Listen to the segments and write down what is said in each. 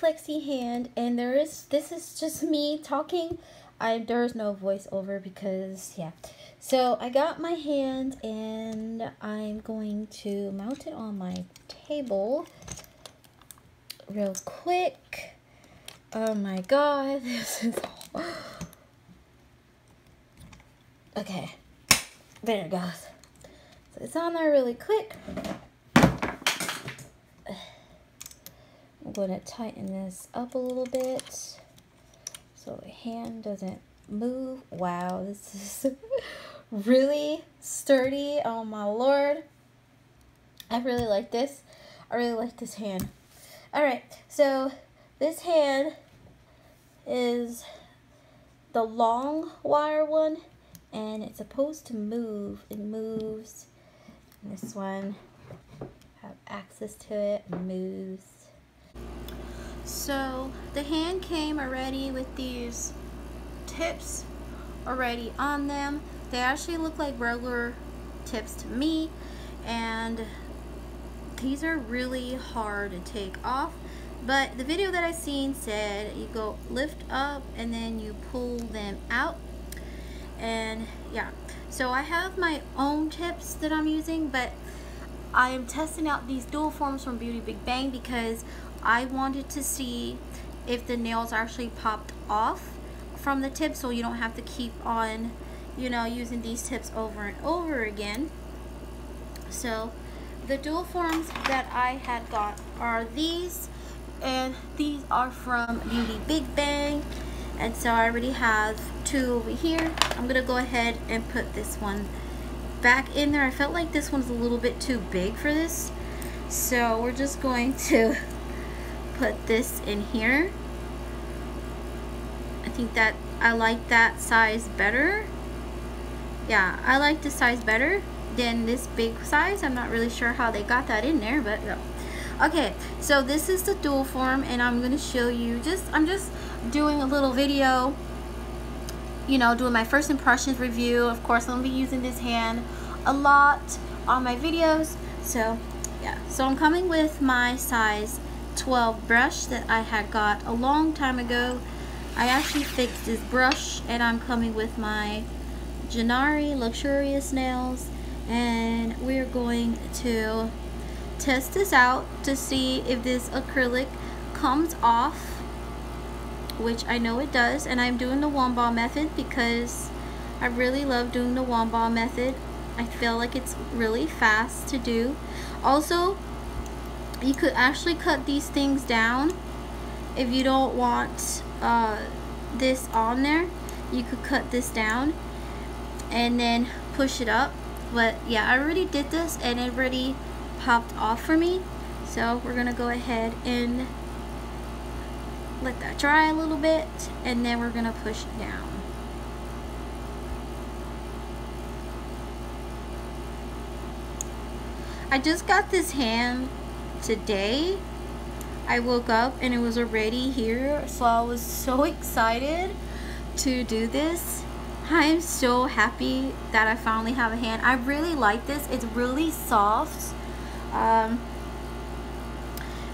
Flexihand, and this is just me talking. There's no voiceover because yeah. So I got my hand and I'm going to mount it on my table real quick. Oh my god, this is okay. There it goes. So it's on there really quick. I'm going to tighten this up a little bit so the hand doesn't move. Wow, this is really sturdy. Oh my lord. I really like this. I really like this hand. Alright, so this hand is the long wire one, and it's supposed to move. It moves. And this one, have access to it, moves. So the hand came already with these tips already on them. They actually look like regular tips to me, and these are really hard to take off. But the video that I seen said you go lift up and then you pull them out. And yeah, so I have my own tips that I'm using, but I am testing out these dual forms from Beautybigbang because I wanted to see if the nails actually popped off from the tip, so you don't have to keep on, you know, using these tips over and over again. So the dual forms that I had got are these, and these are from Beautybigbang. And so I already have two over here. I'm gonna go ahead and put this one back in there. I felt like this one's a little bit too big for this, so we're just going to put this in here. I think that I like that size better. Yeah, I like this size better than this big size. I'm not really sure how they got that in there, but yeah. Okay, so this is the dual form, and I'm gonna show you I'm just doing a little video, you know, doing my first impressions review. Of course, I'm gonna be using this hand a lot on my videos. So yeah, so I'm coming with my size 12 brush that I had got a long time ago. I actually fixed this brush, and I'm coming with my Janari Luxurious Nails, and we're going to test this out to see if this acrylic comes off, which I know it does. And I'm doing the wand ball method because I really love doing the wand ball method. I feel like it's really fast to do. Also, you could actually cut these things down if you don't want this on there. You could cut this down and then push it up. But yeah, I already did this and it already popped off for me. So we're gonna go ahead and let that dry a little bit, and then we're gonna push it down. I just got this hand today. I woke up and it was already here, so I was so excited to do this. I am so happy that I finally have a hand. I really like this. It's really soft.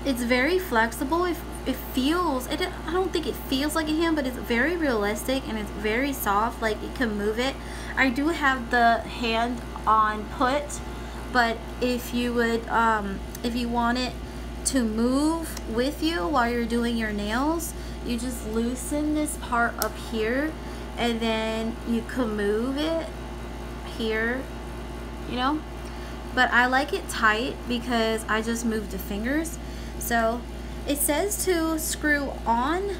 It's very flexible. It feels, I don't think it feels like a hand, but it's very realistic and it's very soft. Like, you can move it. I do have the hand on put, but if you would if you want it to move with you while you're doing your nails, you just loosen this part up here, and then you can move it here, you know. But I like it tight because I just moved the fingers. So it says to screw on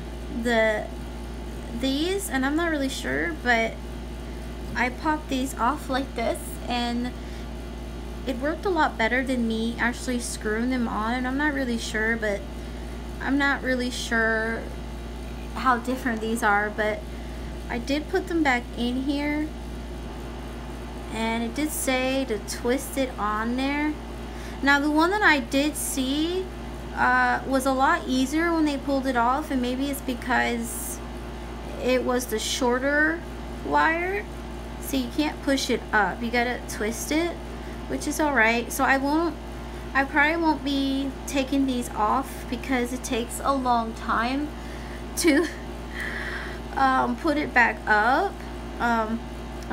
these, and I'm not really sure, but I popped these off like this, and it worked a lot better than me actually screwing them on. And I'm not really sure, but I'm not really sure how different these are, but I did put them back in here, and it did say to twist it on there. Now the one that I did see was a lot easier when they pulled it off, and maybe it's because it was the shorter wire, so you can't push it up, you gotta twist it, which is alright. So I won't I probably won't be taking these off because it takes a long time to put it back up. I'm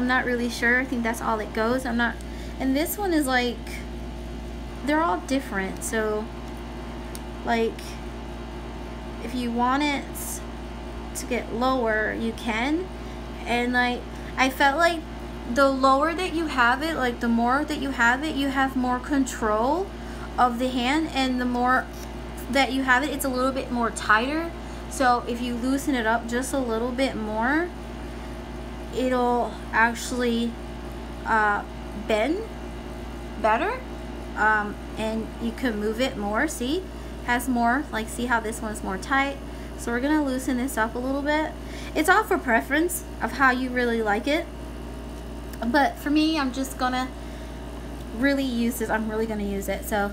not really sure. I think that's all it goes. I'm not, and this one is like, they're all different. So like if you want it to get lower, you can. And like I felt like the lower that you have it, like the more that you have it, you have more control of the hand, and the more that you have it, it's a little bit more tighter. So if you loosen it up just a little bit more, it'll actually bend better, and you can move it more. See, has more, like, see how this one's more tight. So we're gonna loosen this up a little bit. It's all for preference of how you really like it, but for me, I'm just gonna really use this. I'm really gonna use it, so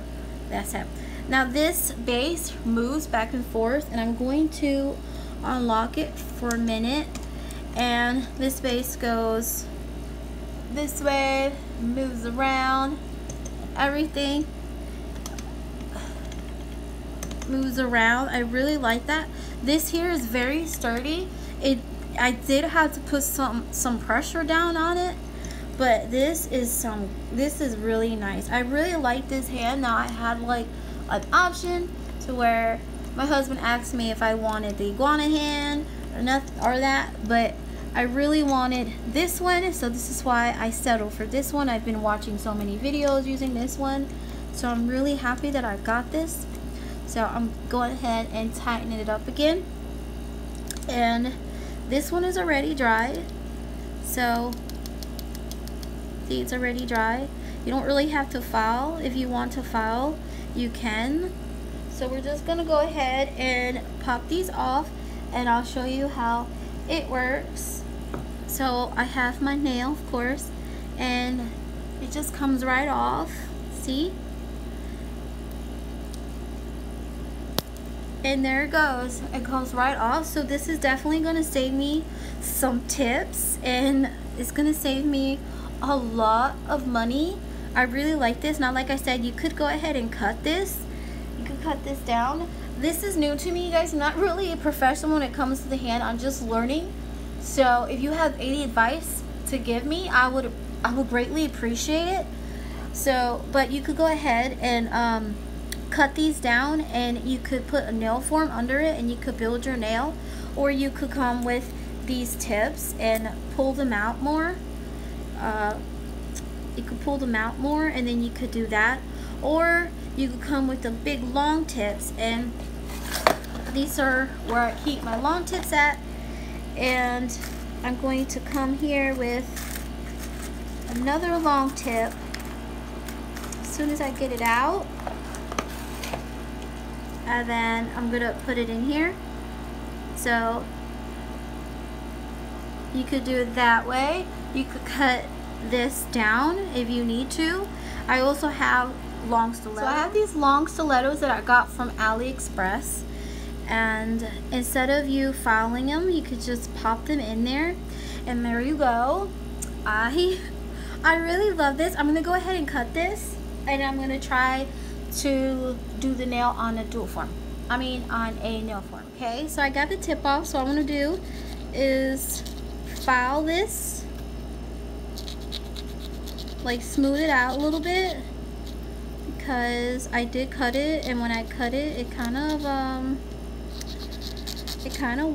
that's it. Now this base moves back and forth, and I'm going to unlock it for a minute. And this base goes this way, moves around, everything moves around. I really like that. This here is very sturdy. I did have to put some pressure down on it, but this is really nice. I really like this hand. Now I had like an option to where my husband asked me if I wanted the iguana hand or nothing or that, but I really wanted this one, so this is why I settled for this one. I've been watching so many videos using this one, so I'm really happy that I got this. So I'm going ahead and tighten it up again, and this one is already dry. So see, it's already dry. You don't really have to file. If you want to file, you can. So we're just gonna go ahead and pop these off, and I'll show you how it works. So I have my nail, of course, and it just comes right off. See? And there it goes. It comes right off. So this is definitely going to save me some tips, and it's going to save me a lot of money. I really like this. Now, like I said, you could go ahead and cut this. You could cut this down. This is new to me, you guys. I'm not really a professional when it comes to the hand. I'm just learning. So if you have any advice to give me, I would greatly appreciate it. So, but you could go ahead and cut these down, and you could put a nail form under it, and you could build your nail, or you could come with these tips and pull them out more. You could pull them out more, and then you could do that, or you could come with the big long tips, and these are where I keep my long tips at. And I'm going to come here with another long tip as soon as I get it out, and then I'm gonna put it in here. So you could do it that way. You could cut this down if you need to. I also have long stilettos. So I have these long stilettos that I got from AliExpress, and instead of you filing them, you could just pop them in there, and there you go. I really love this. I'm gonna go ahead and cut this, and I'm gonna try to do the nail on a dual form. I mean on a nail form. Okay, so I got the tip off, so what I'm gonna do is file this, like smooth it out a little bit, because I did cut it, and when I cut it, it kind of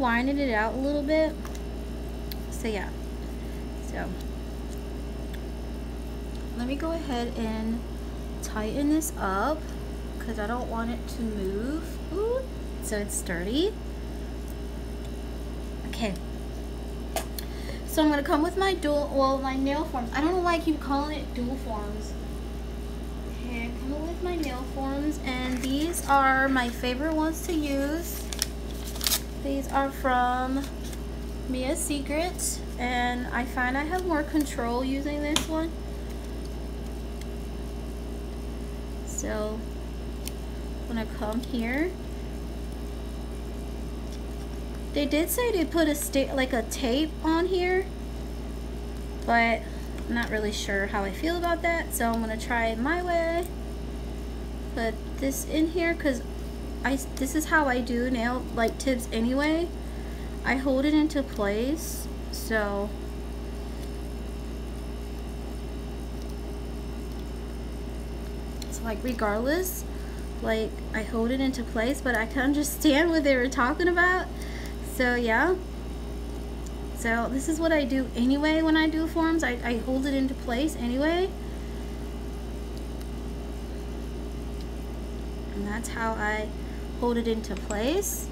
winded it out a little bit. So yeah, so let me go ahead and tighten this up because I don't want it to move. Ooh, so it's sturdy. Okay, so I'm gonna come with my my nail forms. I don't know why I keep calling it dual forms. Okay, I'm coming with my nail forms, and these are my favorite ones to use. These are from Mia's Secret, and I find I have more control using this one. So when I come here, they did say they put a tape on here, but I'm not really sure how I feel about that, so I'm gonna try it my way. put this in here because this is how I do nail like tips anyway. I hold it into place, so like regardless, like I hold it into place, but I can understand what they were talking about. So yeah, so this is what I do anyway when I do forms. I hold it into place anyway, and that's how I hold it into place.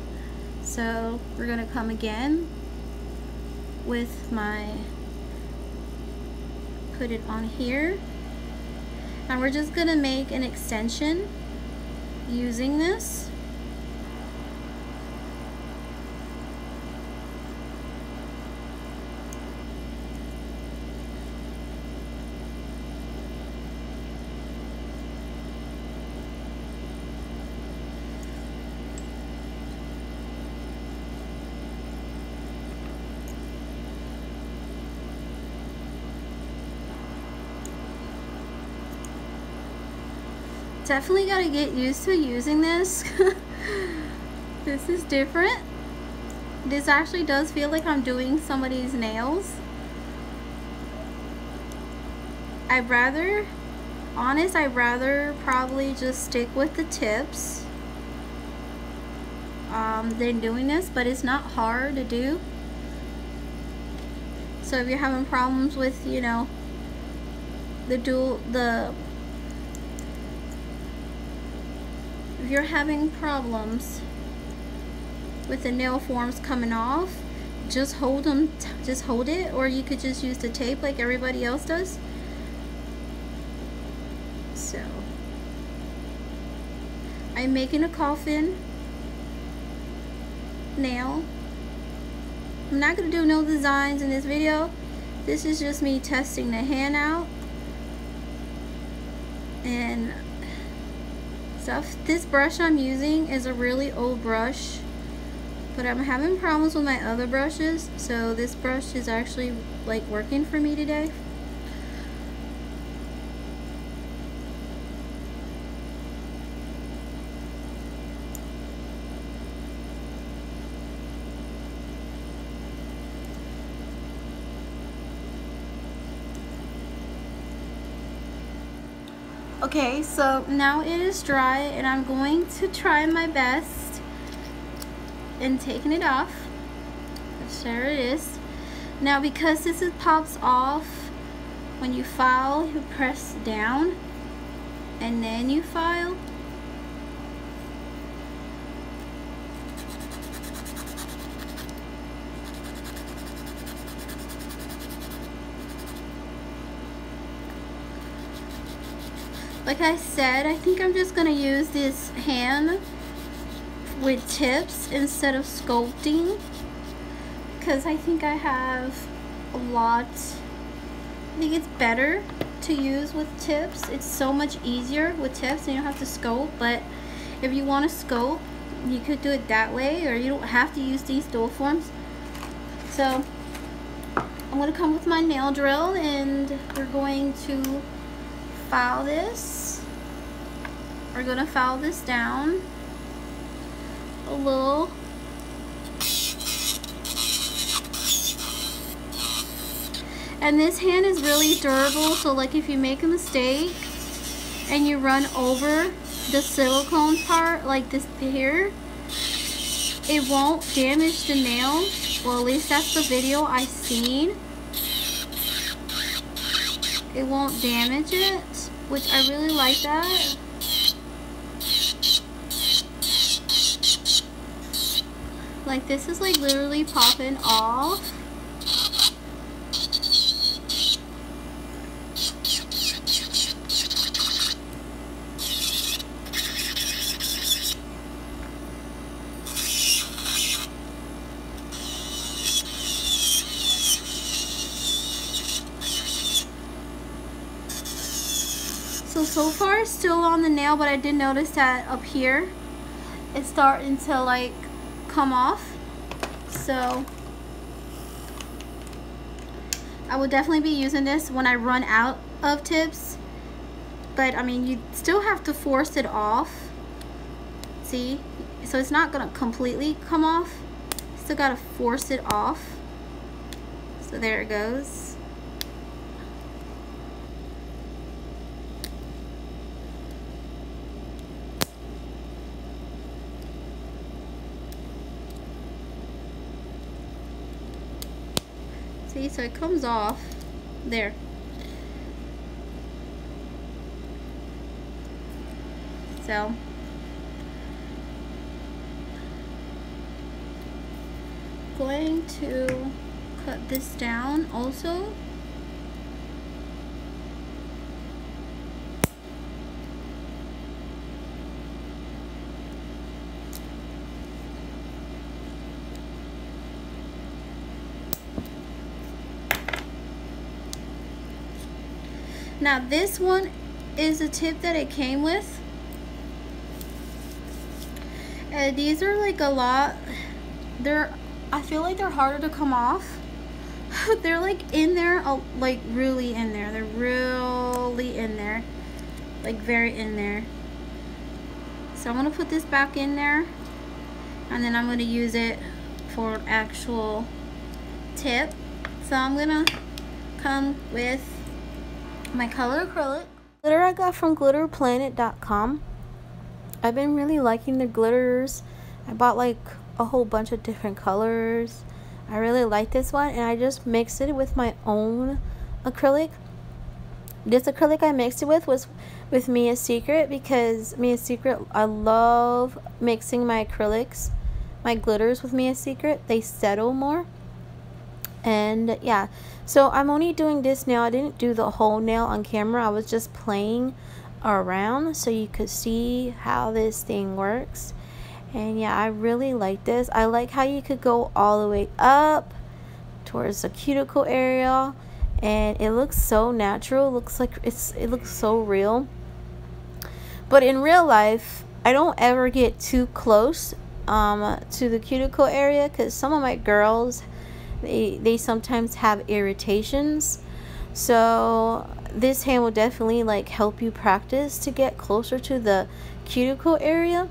So we're gonna come again with my, put it on here, and we're just gonna make an extension using this. Definitely gotta get used to using this. This is different. This actually does feel like I'm doing somebody's nails. I'd rather probably just stick with the tips than doing this, but it's not hard to do. So if you're having problems with, you know, if you're having problems with the nail forms coming off, just hold them, just hold it, or you could just use the tape like everybody else does. So I'm making a coffin nail. I'm not gonna do no designs in this video. This is just me testing the hand out and stuff. This brush I'm using is a really old brush, but I'm having problems with my other brushes, so this brush is actually like working for me today. Okay, so now it is dry, and I'm going to try my best in taking it off. There it is. Now, because this pops off, when you file, you press down, and then you file. Like I said, I think I'm just gonna use this hand with tips instead of sculpting, because I think I have a lot. I think it's better to use with tips. It's so much easier with tips, and you don't have to sculpt. But if you want to sculpt, you could do it that way, or you don't have to use these dual forms. So I'm gonna come with my nail drill, and we're going to file this. We're gonna file this down a little. And this hand is really durable, so like if you make a mistake and you run over the silicone part like this here, it won't damage the nail. Well, at least that's the video I seen. It won't damage it, which I really like that. Like this is like literally popping off. So far it's still on the nail, but I did notice that up here it's starting to like come off. So I will definitely be using this when I run out of tips. but I mean, you still have to force it off. See? So it's not gonna completely come off. Still gotta force it off. So there it goes. See, so it comes off there. So going to cut this down also. Now this one is a tip that it came with. These are like a lot. I feel like they're harder to come off. They're like in there, like really in there. They're really in there, like very in there. So I'm gonna put this back in there, and then I'm gonna use it for an actual tip. So I'm gonna come with my color acrylic. Glitter I got from glitterplanet.com. I've been really liking the glitters. I bought like a whole bunch of different colors. I really like this one, and I just mixed it with my own acrylic. This acrylic I mixed it with was with Mia's Secret, because Mia's Secret, I love mixing my acrylics, my glitters with Mia's Secret. They settle more. And yeah, so I'm only doing this nail. I didn't do the whole nail on camera. I was just playing around so you could see how this thing works. And yeah, I really like this. I like how you could go all the way up towards the cuticle area, and it looks so natural. It looks like it looks so real. But in real life, I don't ever get too close to the cuticle area, because some of my girls, they sometimes have irritations. So this hand will definitely like help you practice to get closer to the cuticle area.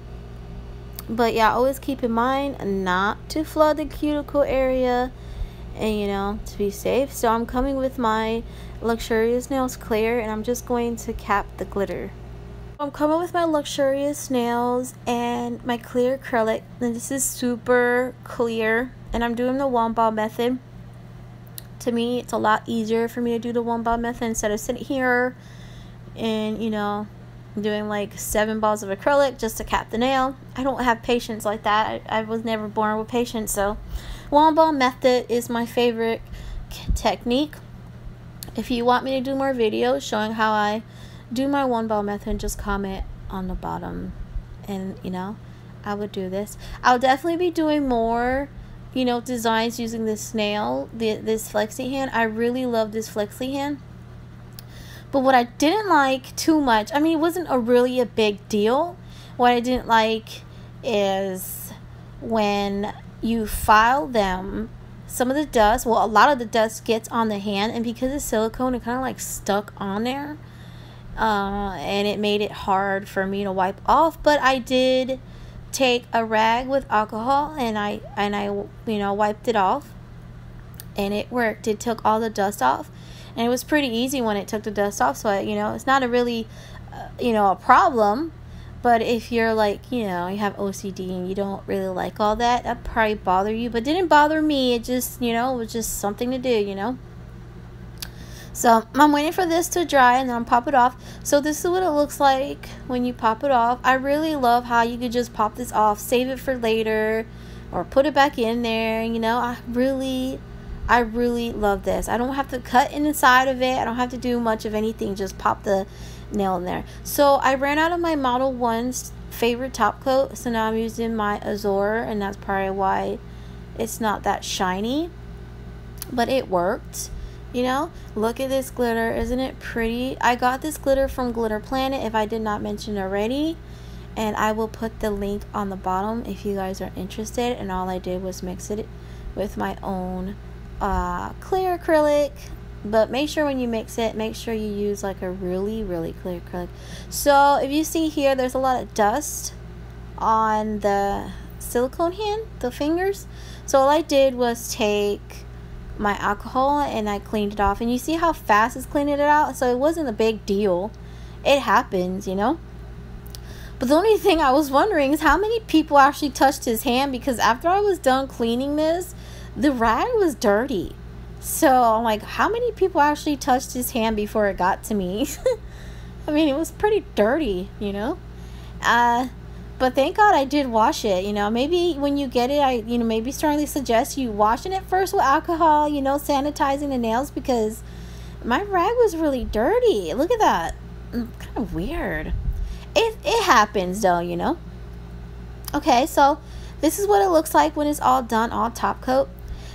But yeah, always keep in mind not to flood the cuticle area, and you know, to be safe. So I'm coming with my Luxurious Nails clear, and I'm just going to cap the glitter. I'm coming with my Luxurious Nails and my clear acrylic, and this is super clear, and I'm doing the one ball method. To me, it's a lot easier for me to do the one ball method instead of sitting here and, you know, doing like 7 balls of acrylic just to cap the nail. I don't have patience like that. I was never born with patience. So one ball method is my favorite technique. If you want me to do more videos showing how I do my one ball method, just comment on the bottom, and you know, I would do this. I'll definitely be doing more, you know, designs using this nail, this Flexi hand. I really love this Flexi hand. But what I didn't like too much, I mean, it wasn't really a big deal. What I didn't like is when you file them, some of the dust, well, a lot of the dust gets on the hand, and because it's silicone, it kind of like stuck on there. And it made it hard for me to wipe off. But I did take a rag with alcohol, and I you know, wiped it off, and it worked. It took all the dust off. And it was pretty easy when it took the dust off. So, you know, it's not a really, you know, a problem. But if you're like, you know, you have OCD and you don't really like all that, that'd probably bother you. But it didn't bother me. It just, you know, it was just something to do, you know. So, I'm waiting for this to dry, and then I'll pop it off. So, this is what it looks like when you pop it off. I really love how you could just pop this off, save it for later, or put it back in there, you know. I really love this. I don't have to cut inside of it. I don't have to do much of anything. Just pop the nail in there. So I ran out of my Model 1's favorite top coat. So now I'm using my Azure, and that's probably why it's not that shiny. But it worked. You know, look at this glitter. Isn't it pretty? I got this glitter from Glitter Planet, if I did not mention already. And I will put the link on the bottom if you guys are interested. And all I did was mix it with my own clear acrylic, But make sure when you mix it, make sure you use like a really clear acrylic. So if you see here, there's a lot of dust on the silicone hand, the fingers. So all I did was take my alcohol and I cleaned it off, and you see how fast it's cleaning it out. So it wasn't a big deal. It happens, you know. But the only thing I was wondering is how many people actually touched his hand, because after I was done cleaning this, the rag was dirty. So I'm like, how many people actually touched his hand before it got to me? I mean, it was pretty dirty, you know. But thank God I did wash it, you know. Maybe when you get it, I maybe strongly suggest you washing it first with alcohol, you know, sanitizing the nails, because my rag was really dirty. Look at that. Kind of weird. It happens though, you know. Okay, so this is what it looks like when it's all done, all top coat.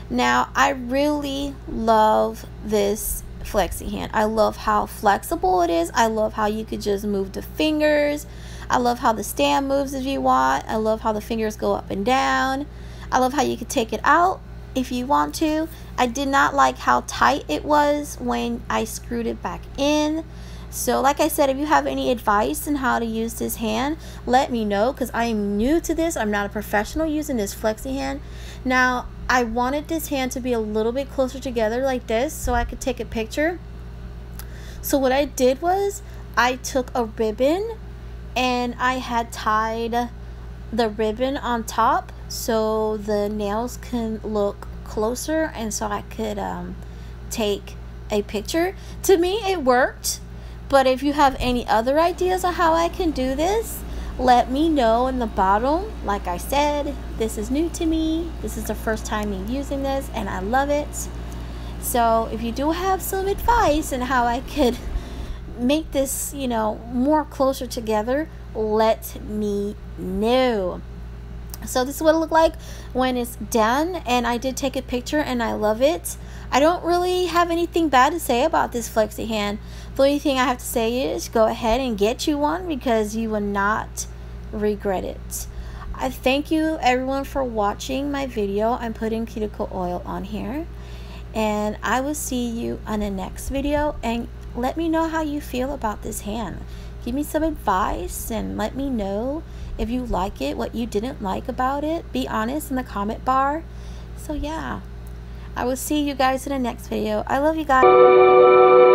Now, I really love this Flexi hand. I love how flexible it is. I love how you could just move the fingers. I love how the stand moves if you want. I love how the fingers go up and down. I love how you could take it out if you want to. I did not like how tight it was when I screwed it back in. So like I said, if you have any advice on how to use this hand, let me know, because I am new to this. I'm not a professional using this Flexi hand. Now, I wanted this hand to be a little bit closer together like this so I could take a picture. So what I did was I took a ribbon and I had tied the ribbon on top so the nails can look closer, and so I could take a picture. To me, it worked. But if you have any other ideas on how I can do this, let me know in the bottom. Like I said, this is new to me. This is the first time me using this, and I love it. So if you do have some advice on how I could make this, you know, more closer together, let me know. So this is what it looked like when it's done, and I did take a picture and I love it. I don't really have anything bad to say about this Flexi hand. The only thing I have to say is go ahead and get you one, because you will not regret it. I thank you everyone for watching my video. I'm putting cuticle oil on here, and I will see you on the next video, and let me know how you feel about this hand. Give me some advice and let me know if you like it, what you didn't like about it. Be honest in the comment bar. So yeah, I will see you guys in the next video. I love you guys.